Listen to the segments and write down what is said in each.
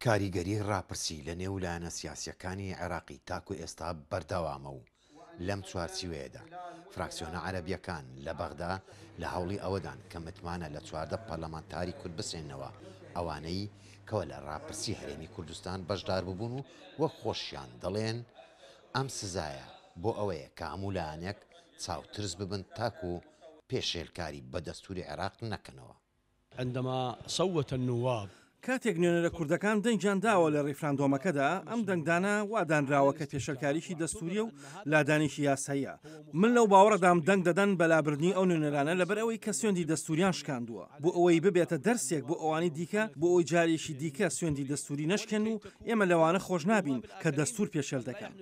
کاریگەری ڕاپرسی لە نێولانە سیاسیەکانی عێراقی تاکو ئێستا بەردەوامە و لەم چوارچوەیەدا فراکسیۆنە عەرەبیەکان لە بەغدا لە هەوڵی ئەوەدان کە متمانە لە چواردە پەرلەمانتاری کورد بسێننەوە ئەوانەی کەوە لە ڕاپرسی هەرێمی کوردستان بەشدار ببوون و وەک خۆشیان دەڵێن ئەم سزایە بۆ ئەوەیە کە هەموو لایەنێک چاوترس ببن تاکو و پێشێلکاری بە دەستوری عێراق نەکەنەوە. عندما صوت النواب کاتێک نوێنەرە کوردەکان دەنگیان داوە لە ڕیفراندۆمەکەدا ئەم دەنگدانە وادانراوە کە پێشەلکاریشی دەستوریە و لادانیشی یاساییە. من لەو باوەڕەدام دەنگ دەدەن بەلابردنی ئەو نوێنەرانە لەبەر ئەوەی کە سوێندی دەستوریان شکاندووە بۆ ئەوەی ببێتە دەرسێک بۆ ئەوانی دیکە بۆ ئەوی جارێکی دیکە سوێندی دەستوری نەشکێن و ئێمە لەوانە خۆش نابین کە دەستور پێشێل دەکەن.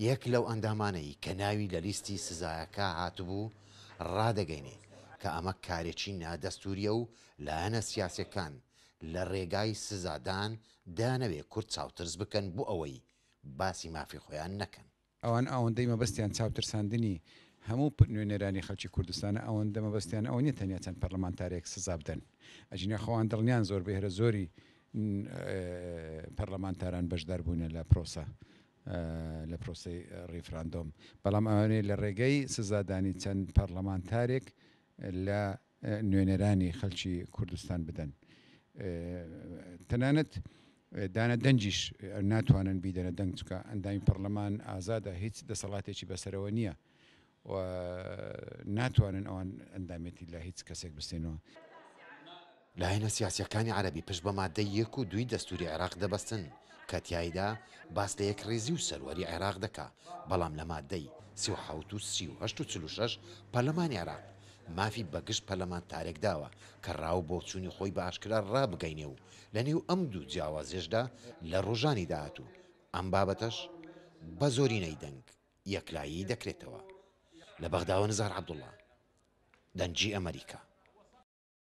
یەک لەو ئەندامانەی کە ناوی لە لیستی سزایەکە هاتبوو ڕادەگەینێ کە ئەمە کارێکی نادەستوریە و لایەنە سیاسەکان لە ڕێگای سزادان دانەوێ کورد چاوترس بکەن بۆ ئەوەی باسی مافی خۆیان نەکەن. ئەوان ئەوەندەی مەبەستیان چاوترساندنی هەموو نوێنەرانی خەڵکی کوردستانە ئەوەندە مەبەستیان ئەوە نیە تەنیا چەند پەرلەمانتارێک سزا بدەن. ئەجینە خۆیان دڵنیان زۆر بەهێرە زۆری پەرلەمانتاران بەشدار بوونە لە پرۆسەی ڕیفراندۆم، بەڵام ئەوانەیە لە ڕێگەی سزادانی چەند پەرلەمانتارێک لە نوێنەرانی خەڵکی کوردستان بدەن. تەنانەت دانە دەنجیش ناتوانن بیدەنە دەنگ چکە ئەندامی پەرلەمان ئازادە هیچ دەسەڵاتێکی بەسەرەوە نییە و ناتوانن ئەوان ئەندامێتی لە هیچ کەسێک بستێنەوە. لایەنە سیاسیەکانی عەرەبی پشت بە مادەی 1 و 2 دەستوری عێراق دەبەستن کە تیایدا باس لە یەک ڕێزی و سەروەری عێراق دەکا، بەڵام لە مادەی 37 و 38 و 46 پەرلەمانی عێراق مافی بەگشت پەرلەمانتارێک داوە کە ڕاو بۆ چوونی خۆی بە ئاشکرا ڕابگەینێ و لە نێو ئەم دوو جیاوازێشدا لە ڕۆژانی داهاتوو ئەم بابەتەش بە زۆرینەی دەنگ یەکلایی دەکرێتەوە. لە بەغداوە نزار عەبدوڵڵا، دەنگی ئەمریکا.